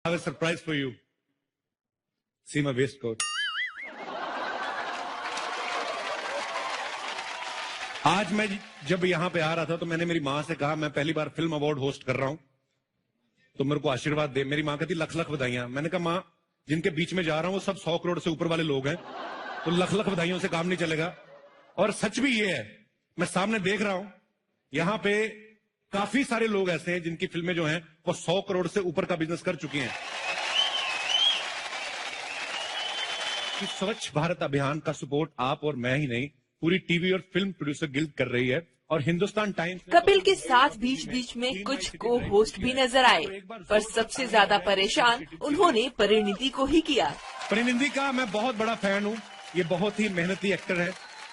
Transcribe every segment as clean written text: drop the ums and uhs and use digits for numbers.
I have a surprise for you. See my waistcoat. आज मैं जब यहां पे आ रहा था तो मैंने मेरी मां से कहा मैं पहली बार फिल्म अवार्ड होस्ट कर रहा हूं, तो मेरे को आशीर्वाद दे। मेरी मां कहती लख लख बधाइयां। मैंने कहा मां, जिनके बीच में जा रहा हूं वो सब 100 करोड़ से ऊपर वाले लोग हैं, तो लख लख बधाइयों से काम नहीं चलेगा। और सच भी ये है, मैं सामने देख रहा हूं यहां पे काफी सारे लोग ऐसे हैं जिनकी फिल्में जो हैं वो 100 करोड़ से ऊपर का बिजनेस कर चुकी हैं। कि स्वच्छ भारत अभियान का सपोर्ट आप और मैं ही नहीं, पूरी टीवी और फिल्म प्रोड्यूसर गिल्ड कर रही है। और हिंदुस्तान टाइम्स कपिल के साथ बीच बीच में कुछ को होस्ट भी नजर आए, पर सबसे ज्यादा परेशान उन्होंने परिणीति को ही किया। परिणीति का मैं बहुत बड़ा फैन हूँ। ये बहुत ही मेहनती एक्टर है।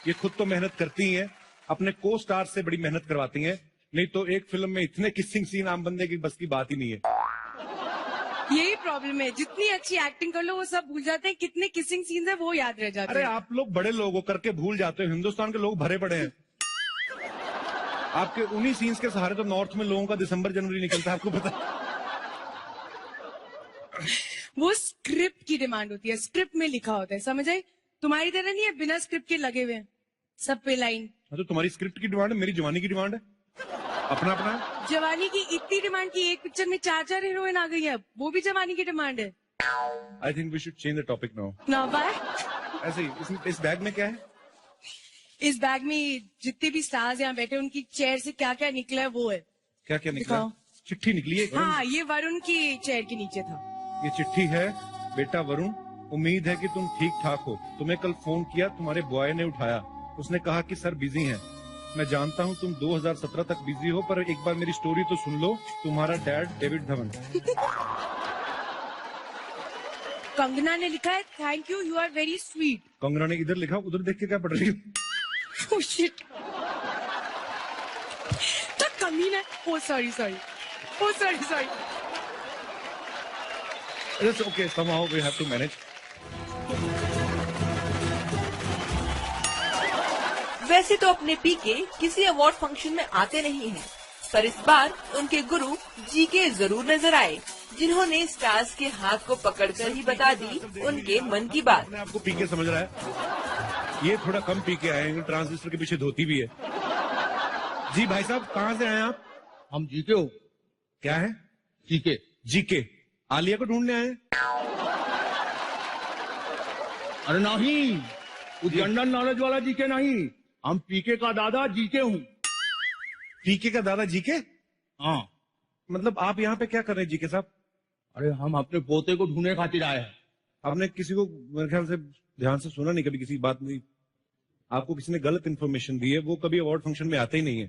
ये खुद तो मेहनत करती हैं, अपने को स्टार से बड़ी मेहनत करवाती हैं, नहीं तो एक फिल्म में इतने किसिंग सीन आम बंदे की बस की बात ही नहीं है। यही प्रॉब्लम है, जितनी अच्छी एक्टिंग कर लो वो सब भूल जाते हैं, कितने किसिंग सीन्स है वो याद रह जाते हैं। अरे आप लोग बड़े लोग हो, करके भूल जाते हो। हिंदुस्तान के लोग भरे पड़े हैं। आपके उन्हीं सीन्स के सहारे तो नॉर्थ में लोगों का दिसंबर जनवरी निकलता है, आपको पता है? वो स्क्रिप्ट की डिमांड होती है, स्क्रिप्ट में लिखा होता है, समझ आई? तुम्हारी तरह नहीं है बिना स्क्रिप्ट के लगे हुए हैं सब पे लाइन। तो तुम्हारी स्क्रिप्ट की डिमांड है, मेरी जवानी की डिमांड है, अपना अपना है। जवानी की इतनी डिमांड की एक पिक्चर में 4 हीरोइन आ गई है, वो भी जवानी की डिमांड है। I think we should change the topic now. ना बाय। ऐसे ही इस बैग में क्या है? इस बैग में जितने भी स्टार्स यहाँ बैठे उनकी चेयर से क्या क्या निकला है वो है। क्या क्या निकला? दिखाओ। चिट्ठी निकली है। हाँ, ये वरुण की चेयर के नीचे था। ये चिट्ठी है, बेटा वरुण, उम्मीद है कि तुम ठीक ठाक हो। तुम्हें कल फोन किया, तुम्हारे बॉय ने उठाया। उसने कहा कि सर बिजी हैं। मैं जानता हूं तुम 2017 तक बिजी हो, पर एक बार मेरी स्टोरी तो सुन लो। तुम्हारा डैड डेविड धवन। कंगना ने लिखा है thank you, you are very sweet. Kangana ने इधर लिखा, उधर देख के क्या पढ़ रही हो? Oh shit. तो कमीना। Oh sorry. It's okay, somehow we have to manage. वैसे तो अपने पीके किसी अवार्ड फंक्शन में आते नहीं हैं, पर इस बार उनके गुरु जीके जरूर नजर आए, जिन्होंने स्टार्स के हाथ को पकड़कर ही बता दी उनके मन की बात। अपने आपको पीके समझ रहा है, ये थोड़ा कम पीके आए, ट्रांजिस्टर के पीछे धोती भी है। जी भाई साहब, कहाँ से आए आप? हम जीके हो। क्या है? जीके। जीके आलिया को ढूंढने आए? अरे नहीं, वो जनरल नॉलेज वाला जीके नहीं, हम पीके का दादा जीके हूँ। पीके का दादा जीके? हाँ। मतलब आप यहाँ पे क्या कर रहे हैं जीके साहब? अरे हम अपने पोते को ढूंढने खातिर आए हैं। आपने किसी को मेरे ख्याल से ध्यान से सुना नहीं, कभी किसी बात नहीं, आपको किसी ने गलत इन्फॉर्मेशन दी है। वो कभी अवार्ड फंक्शन में आते ही नहीं है।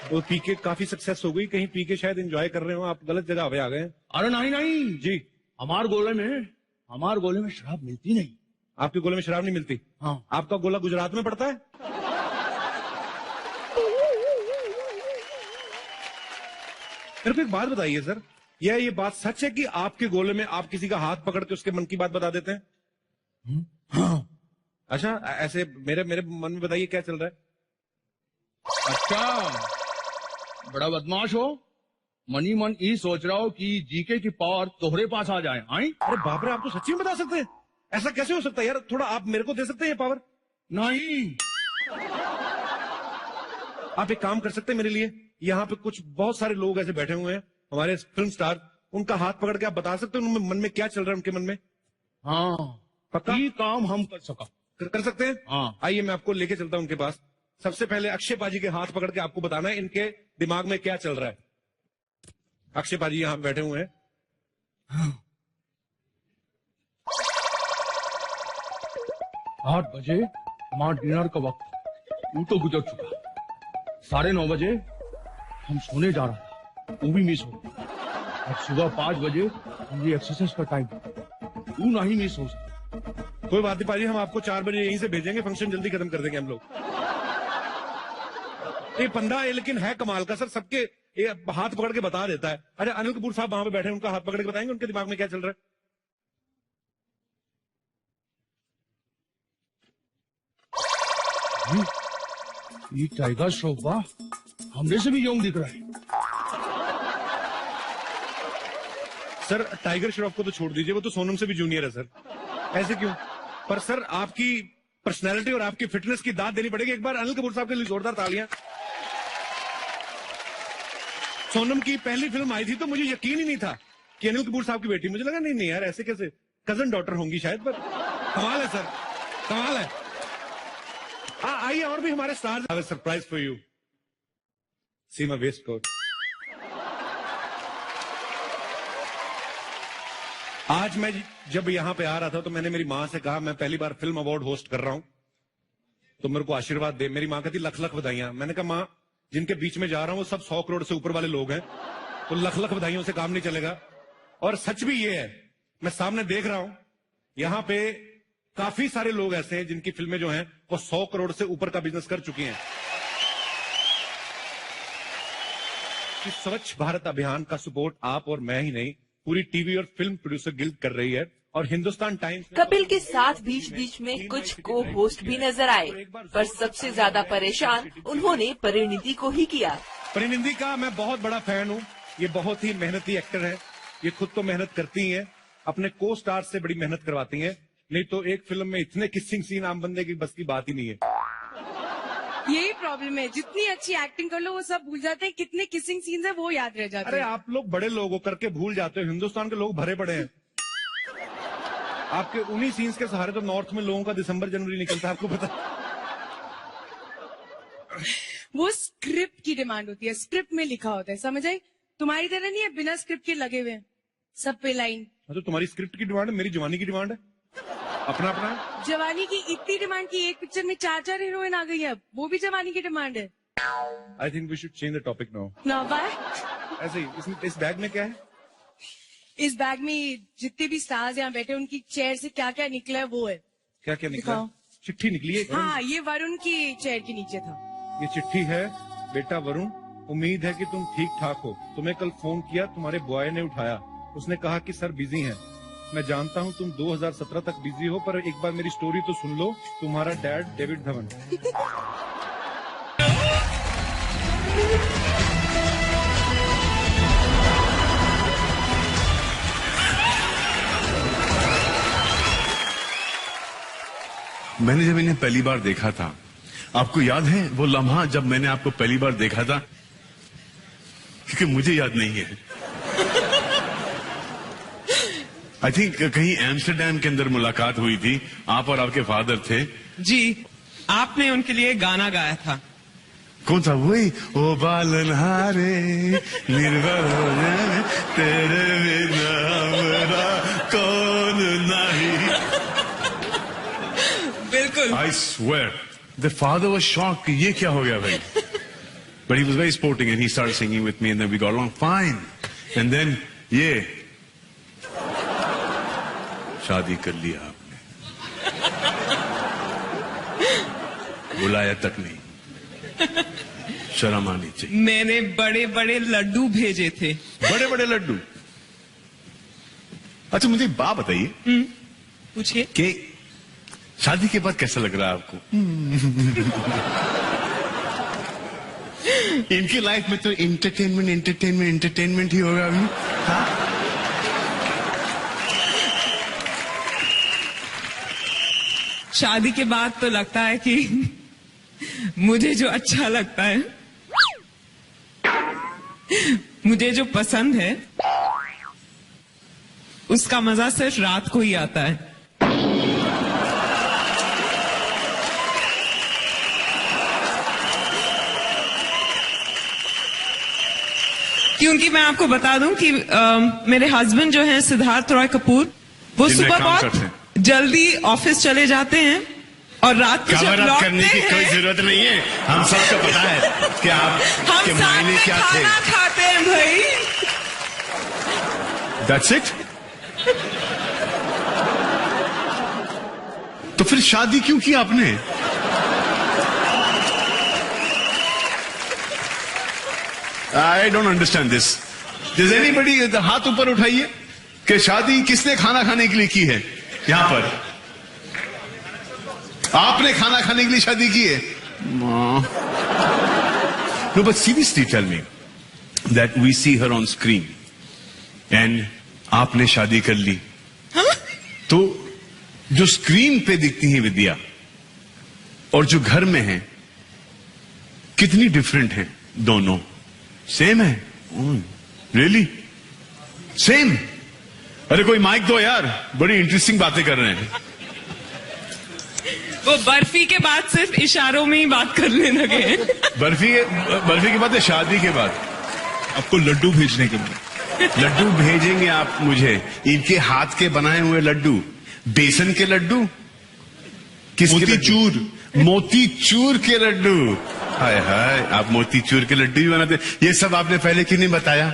तो पीके काफी सक्सेस हो गई, कहीं पीके शायद एंजॉय कर रहे हो, आप गलत जगह आ गए हैं। अरे नहीं जी, हमारे गोले में शराब मिलती नहीं। आपके गोले में शराब नहीं मिलती? हाँ। आपका गोला गुजरात में पड़ता है? मेरे को एक बात बताइए सर, ये बात सच है कि आपके गोले में आप किसी का हाथ पकड़ के उसके मन की बात बता देते हैं? हाँ। अच्छा, ऐसे मेरे मन में बताइए क्या चल रहा है? अच्छा, बड़ा बदमाश हो। मनी मन ये सोच रहा हो कि जीके की पावर तोहरे पास आ जाए। आई? अरे बाप रे, आप तो सच्ची में बता सकते हैं? ऐसा कैसे हो सकता है यार? थोड़ा आप मेरे को दे सकते हैं ये पावर? नहीं। आप एक काम कर सकते हैं मेरे लिए? यहाँ पे कुछ बहुत सारे लोग ऐसे बैठे हुए हैं, हमारे फिल्म स्टार, उनका हाथ पकड़ के आप बता सकते हैं उनके मन में क्या चल रहा है? उनके मन में हाँ, पक्का? ये काम हम कर सका। कर सकते हैं? हाँ। आइए मैं आपको लेके चलता हूं उनके पास। सबसे पहले अक्षय पाजी के हाथ पकड़ के आपको बताना है इनके दिमाग में क्या चल रहा है। अक्षय पाजी यहाँ बैठे हुए हैं। हाँ। 8 बजे हमारा डिनर का वक्त वो तो गुजर चुका। 9:30 बजे हम सोने जा रहा था, वो भी मिस हो गया। अब सुबह 5 बजे मुझे एक्सरसाइज का टाइम, वो नहीं मिस हो सकता। कोई बात नहीं पाजी, हम आपको 4 बजे यहीं से भेजेंगे, फंक्शन जल्दी खत्म कर देंगे हम लोग। ये बंदा लेकिन है कमाल का सर, सबके हाथ पकड़ के बता देता है। अरे अनिल कपूर साहब वहां पे बैठे हैं, उनका हाथ पकड़ के बताएंगे उनके दिमाग में क्या चल रहा है? ये टाइगर श्रॉफ वाह, हमने से भी यंग दिख रहा है। सर टाइगर श्रॉफ को तो छोड़ दीजिए, वो तो सोनम से भी जूनियर है सर। ऐसे क्यों? पर सर आपकी पर्सनैलिटी और आपकी फिटनेस की दाद देनी पड़ेगी। एक बार अनिल कपूर साहब के लिए जोरदार तालियां। सोनम की पहली फिल्म आई थी तो मुझे यकीन ही नहीं था कि अनिल कपूर साहब की बेटी, मुझे लगा नहीं यार ऐसे कैसे, कजन डॉटर होंगी शायद, पर कमाल है सर, कमाल है। आइए और भी हमारे stars. I have a surprise for you. See my waistcoat. आज मैं जब यहां पे आ रहा था तो मैंने मेरी मां से कहा मैं पहली बार फिल्म अवार्ड होस्ट कर रहा हूं, तो मेरे को आशीर्वाद दे। मेरी मां कहती लख लख बधाइयां। मैंने कहा मां, जिनके बीच में जा रहा हूं वो सब 100 करोड़ से ऊपर वाले लोग हैं, तो लख लख बधाइयों से काम नहीं चलेगा। और सच भी ये है, मैं सामने देख रहा हूं यहां पे काफी सारे लोग ऐसे हैं जिनकी फिल्में जो हैं वो 100 करोड़ से ऊपर का बिजनेस कर चुकी हैं। कि स्वच्छ भारत अभियान का सपोर्ट आप और मैं ही नहीं, पूरी टीवी और फिल्म प्रोड्यूसर गिल्ड कर रही है। और हिंदुस्तान टाइम्स कपिल के साथ बीच बीच में कुछ को होस्ट भी नजर आए, पर सबसे ज्यादा परेशान उन्होंने परिणीति को ही किया। परिणीति का मैं बहुत बड़ा फैन हूँ। ये बहुत ही मेहनती एक्टर है, ये खुद तो मेहनत करती हैं, अपने को स्टार से बड़ी मेहनत करवाती हैं, नहीं तो एक फिल्म में इतने किसिंग सीन आम बंदे की बस की बात ही नहीं है। यही प्रॉब्लम है, जितनी अच्छी एक्टिंग कर लो वो सब भूल जाते हैं, कितने किसिंग सीन्स है वो याद रह जाते अरे हैं। आप लोग बड़े लोग हो करके भूल जाते हो, हिंदुस्तान के लोग भरे पड़े हैं। आपके उन्हीं सीन्स के सहारे तो नॉर्थ में लोगों का दिसंबर जनवरी निकलता है, आपको पता। वो स्क्रिप्ट की डिमांड होती है, स्क्रिप्ट में लिखा होता है, समझ आई? तुम्हारी तरह नहीं है बिना स्क्रिप्ट के लगे हुए हैं सब पे लाइन। तो तुम्हारी स्क्रिप्ट की डिमांड है, मेरी जवानी की डिमांड है, अपना अपना है। जवानी की इतनी डिमांड की एक पिक्चर में 4 हीरोइन आ गई है, वो भी जवानी की डिमांड है। I think we should change the topic now. ना बाय। ऐसे ही इस बैग में क्या है? इस बैग में जितने भी स्टार्स यहाँ बैठे उनकी चेयर से क्या क्या निकला है वो है। क्या क्या निकला? दिखाओ। चिट्ठी निकली है। हाँ, ये वरुण की चेयर के नीचे था। ये चिट्ठी है, बेटा वरुण, उम्मीद है कि तुम ठीक ठाक हो। तुम्हें कल फोन किया, तुम्हारे बॉय ने उठाया, उसने कहा कि सर बिजी हैं। मैं जानता हूं तुम 2017 तक बिजी हो, पर एक बार मेरी स्टोरी तो सुन लो। तुम्हारा डैड डेविड धवन। मैंने जब इन्हें पहली बार देखा था, आपको याद है वो लम्हा जब मैंने आपको पहली बार देखा था? क्योंकि मुझे याद नहीं है। आई थिंक कहीं एम्स्टरडैम के अंदर मुलाकात हुई थी, आप और आपके फादर थे। जी, आपने उनके लिए गाना गाया था। कौन सा? वही ओ बालनहारे निर्भर हो जाए तेरे बिना मेरा कौन नहीं। बिल्कुल। I swear, the father was shocked कि ये क्या हो गया भाई? But he was very sporting and he started singing with me and then we got along fine. And then ये शादी कर लिया आपने, बुलाया तक नहीं, शर्म आनी चाहिए। मैंने बड़े बड़े लड्डू भेजे थे। बड़े बड़े लड्डू? अच्छा मुझे एक बात बताइए पूछिए। कि शादी के बाद कैसा लग रहा है आपको? इनकी लाइफ में तो एंटरटेनमेंट ही होगा अभी। हाँ? शादी के बाद तो लगता है कि मुझे जो अच्छा लगता है, मुझे जो पसंद है, उसका मजा सिर्फ रात को ही आता है। क्योंकि मैं आपको बता दूं कि मेरे हस्बैंड जो हैं सिद्धार्थ रॉय कपूर, वो दिन में सुबह काम करते बहुत जल्दी ऑफिस चले जाते हैं और रात को जब कवर अप करने लौटते की कोई हैं, जरूरत नहीं है, हम सबको पता है कि आप हम के साथ मायने में क्या थे। खाना खाते हैं भाई। That's it? तो फिर शादी क्यों की आपने? I don't understand this. Does anybody हाथ ऊपर उठाइए कि शादी किसने खाना खाने के लिए की है? यहां पर आपने खाना खाने के लिए शादी की है? No, but seriously tell me that we see her on screen and आपने शादी कर ली, तो जो स्क्रीन पे दिखती है विद्या और जो घर में है कितनी डिफरेंट है दोनों? सेम है? Really same? अरे कोई माइक दो यार, बड़ी इंटरेस्टिंग बातें कर रहे हैं। वो बर्फी के बाद सिर्फ इशारों में ही बात करने लगे हैं। बर्फी के बाद है शादी के बाद? आपको लड्डू भेजने के बाद। लड्डू भेजेंगे आप मुझे? इनके हाथ के बनाए हुए लड्डू, बेसन के लड्डू, किसके मोतीचूर। लड्डू? मोतीचूर के लड्डू। हाय हाय, आप मोतीचूर के लड्डू भी बनाते? ये सब आपने पहले क्यों नहीं बताया?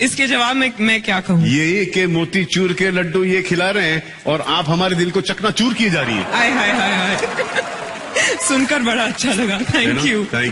इसके जवाब में मैं क्या कहूँ? ये कि मोतीचूर के लड्डू ये खिला रहे हैं और आप हमारे दिल को चकनाचूर किए जा रही है। हाय हाय हाय हाय। सुनकर बड़ा अच्छा लगा, थैंक यू। थैंक